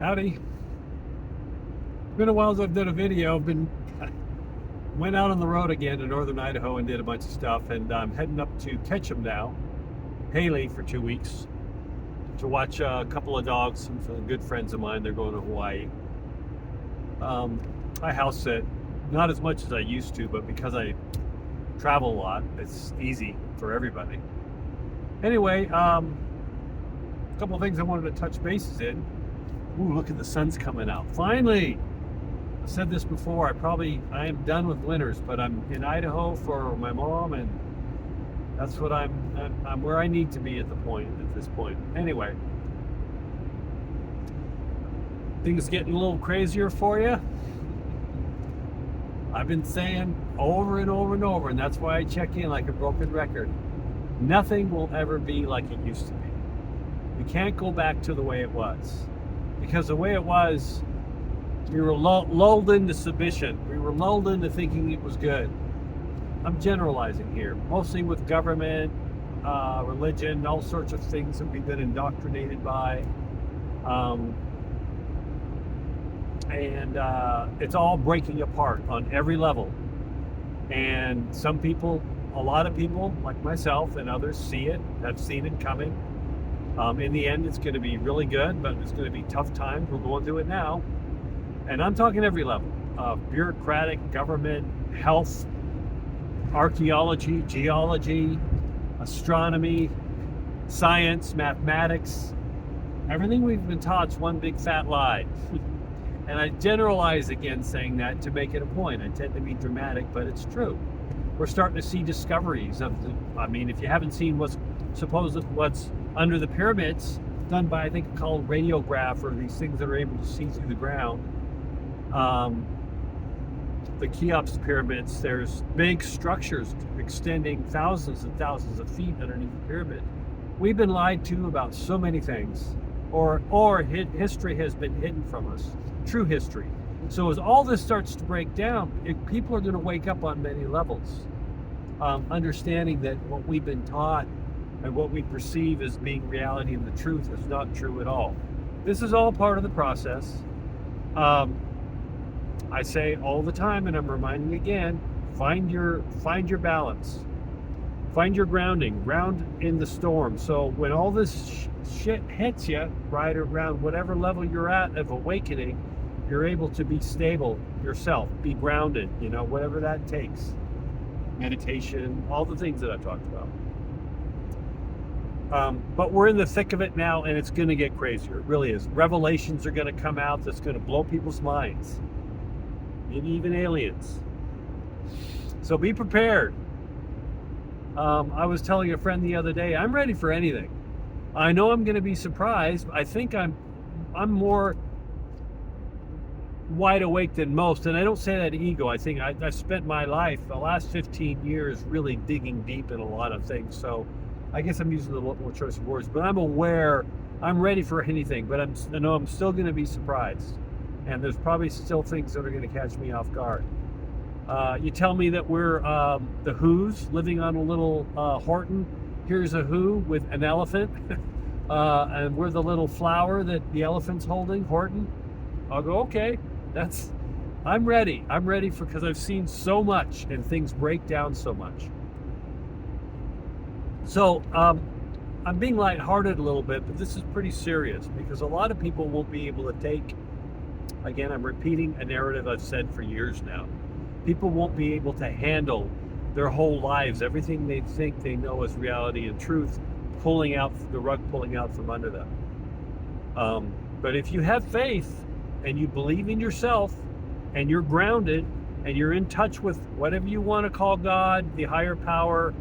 Howdy. It's been a while since I've done a video. Went out on the road again in northern Idaho and did a bunch of stuff, and I'm heading up to Ketchum now, Haley, for 2 weeks to watch a couple of dogs. Some good friends of mine. They're going to Hawaii. I house sit, not as much as I used to, but because I travel a lot, it's easy for everybody. Anyway, a couple of things I wanted to touch bases in. Ooh, look at the sun's coming out. Finally! I said this before, I am done with winters, but I'm in Idaho for my mom, and that's what I'm where I need to be at this point. Anyway, things getting a little crazier for you. I've been saying over and over and over, and that's why I check in like a broken record. Nothing will ever be like it used to be. We can't go back to the way it was. Because the way it was, we were lulled into submission. We were lulled into thinking it was good. I'm generalizing here, mostly with government, religion, all sorts of things that we've been indoctrinated by. And it's all breaking apart on every level. And some people, a lot of people, like myself and others, see it, have seen it coming. In the end, it's going to be really good, but it's going to be tough times. We're going through it now. And I'm talking every level. Bureaucratic, government, health, archaeology, geology, astronomy, science, mathematics. Everything we've been taught is one big fat lie. And I generalize again saying that to make it a point. I tend to be dramatic, but it's true. We're starting to see discoveries of if you haven't seen what's under the pyramids, done by, I think, called radiograph, or these things that are able to see through the ground. The Cheops pyramids, there's big structures extending thousands and thousands of feet underneath the pyramid. We've been lied to about so many things, or history has been hidden from us, true history. So as all this starts to break down, people are going to wake up on many levels, understanding that what we've been taught and what we perceive as being reality and the truth is not true at all. This is all part of the process. I say all the time, and I'm reminding again, find your balance. Find your grounding, ground in the storm. So when all this shit hits you, right around whatever level you're at of awakening, you're able to be stable yourself, be grounded, whatever that takes. Meditation, all the things that I've talked about. But we're in the thick of it now, and it's going to get crazier. It really is. Revelations are going to come out that's going to blow people's minds, maybe even aliens. So be prepared. I was telling a friend the other day, I'm ready for anything. I know I'm going to be surprised. I think I'm more wide awake than most, and I don't say that ego. I think I've spent my life, the last 15 years, really digging deep in a lot of things. So I guess I'm using a little more choice of words, but I'm aware, I'm ready for anything, but I know I'm still going to be surprised. And there's probably still things that are going to catch me off guard. You tell me that we're the Who's living on a little Horton. Here's a Who with an elephant, and we're the little flower that the elephant's holding, Horton. I'll go, okay, I'm ready. I'm ready because I've seen so much and things break down so much. So I'm being lighthearted a little bit, but this is pretty serious because a lot of people won't be able to take, again, I'm repeating a narrative I've said for years now. People won't be able to handle their whole lives, everything they think they know as reality and truth, pulling out from under them. But if you have faith and you believe in yourself and you're grounded and you're in touch with whatever you want to call God, the higher power,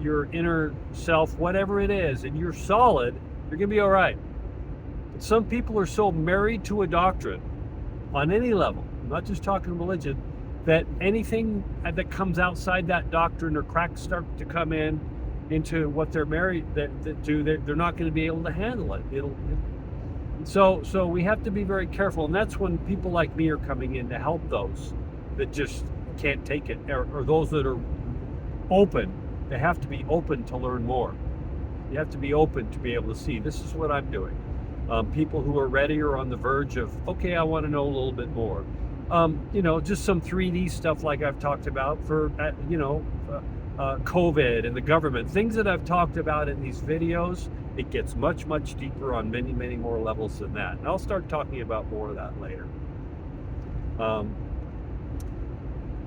your inner self, whatever it is, and you're solid, you're going to be all right. But some people are so married to a doctrine on any level, I'm not just talking religion, that anything that comes outside that doctrine or cracks start to come into what they're married to, they're not going to be able to handle it. So we have to be very careful, and that's when people like me are coming in to help those that just can't take it, or those that are open. They have to be open to learn more. You have to be open to be able to see, this is what I'm doing. people who are ready or on the verge of, okay, I want to know a little bit more. Just some 3D stuff like I've talked about for, COVID and the government, things that I've talked about in these videos. It gets much, much deeper on many, many more levels than that. And I'll start talking about more of that later.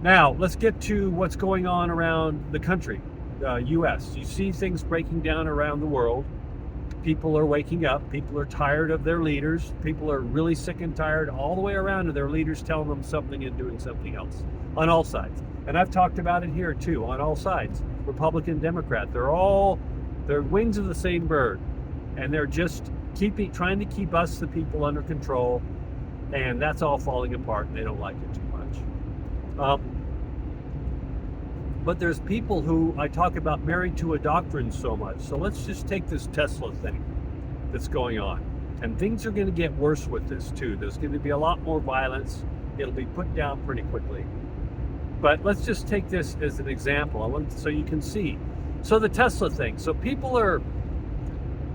Now, let's get to what's going on around the country, U.S. You see things breaking down around the world. People are waking up. People are tired of their leaders. People are really sick and tired all the way around of their leaders telling them something and doing something else on all sides. And I've talked about it here too, on all sides. Republican, Democrat, they're wings of the same bird. And they're just trying to keep us, the people, under control. And that's all falling apart, and they don't like it too much. But there's people who I talk about married to a doctrine so much. So let's just take this Tesla thing that's going on. And things are going to get worse with this too. There's going to be a lot more violence. It'll be put down pretty quickly. But let's just take this as an example so you can see. So the Tesla thing. So people are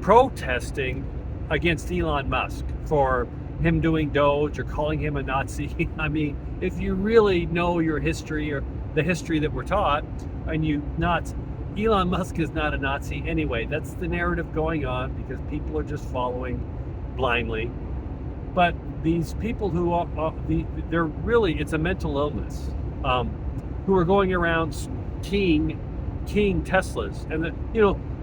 protesting against Elon Musk for him doing Doge or calling him a Nazi. I mean, if you really know your history or the history that we're taught, and Elon Musk is not a Nazi anyway. That's the narrative going on because people are just following blindly. But these people who they're really, it's a mental illness, who are going around keying Teslas. And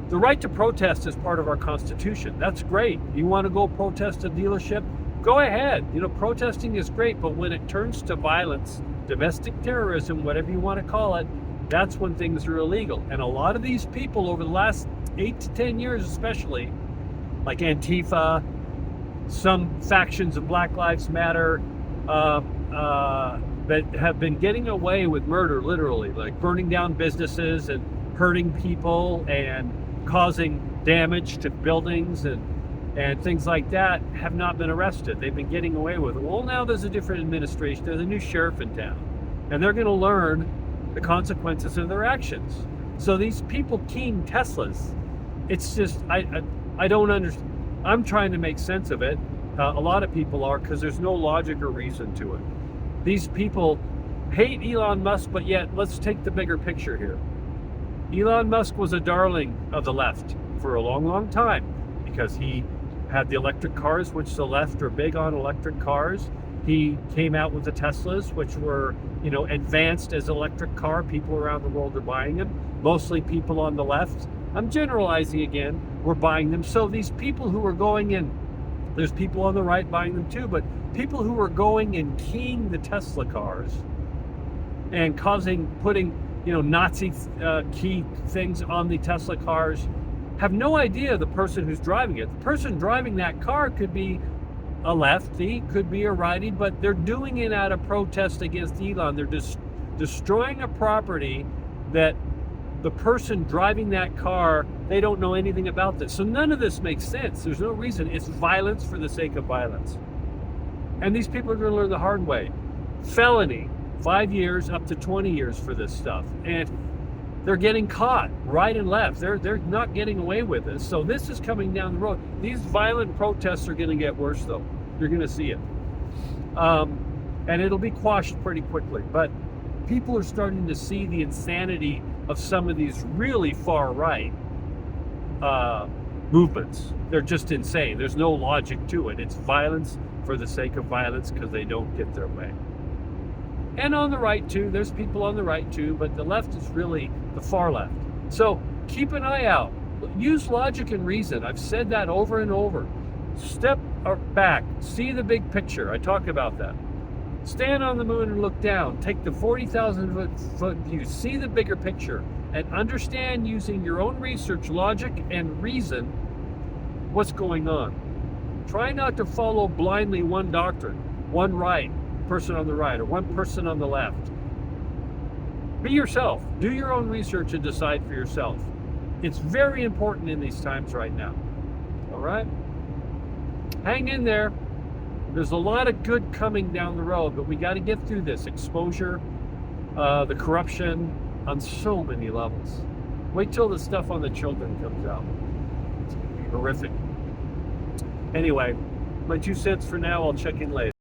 the right to protest is part of our Constitution. That's great. You want to go protest a dealership? Go ahead. Protesting is great, but when it turns to violence, domestic terrorism, whatever you want to call it, that's when things are illegal. And a lot of these people over the last 8 to 10 years especially, like Antifa, some factions of Black Lives Matter, that have been getting away with murder, literally, like burning down businesses and hurting people and causing damage to buildings and things like that, have not been arrested. They've been getting away with it. Well, now there's a different administration. There's a new sheriff in town. And they're going to learn the consequences of their actions. So these people keying Teslas, it's just, I don't understand. I'm trying to make sense of it. A lot of people are, because there's no logic or reason to it. These people hate Elon Musk, but yet, let's take the bigger picture here. Elon Musk was a darling of the left for a long, long time because he had the electric cars, which the left are big on electric cars. He came out with the Teslas, which were, advanced as electric car. People around the world are buying them. Mostly people on the left, I'm generalizing again, were buying them. So these people who are going in, there's people on the right buying them too, but people who are going and keying the Tesla cars and putting, Nazi key things on the Tesla cars, have no idea the person who's driving it. The person driving that car could be a lefty, could be a righty, but they're doing it out of protest against Elon. They're just destroying a property that the person driving that car, they don't know anything about this. So none of this makes sense. There's no reason. It's violence for the sake of violence. And these people are going to learn the hard way. Felony, 5 years up to 20 years for this stuff. And they're getting caught right and left. They're not getting away with this. So this is coming down the road. These violent protests are going to get worse, though. You're going to see it. And it'll be quashed pretty quickly. But people are starting to see the insanity of some of these really far right movements. They're just insane. There's no logic to it. It's violence for the sake of violence because they don't get their way. And on the right too, there's people on the right too, but the left is really the far left. So keep an eye out. Use logic and reason. I've said that over and over. Step back, see the big picture. I talk about that. Stand on the moon and look down. Take the 40,000 foot view. See the bigger picture and understand using your own research, logic, and reason what's going on. Try not to follow blindly one doctrine, one person on the right, or one person on the left. Be yourself. Do your own research and decide for yourself. It's very important in these times right now. All right? Hang in there. There's a lot of good coming down the road, but we got to get through this exposure, the corruption on so many levels. Wait till the stuff on the children comes out. It's going to be horrific. Anyway, my 2 cents for now. I'll check in later.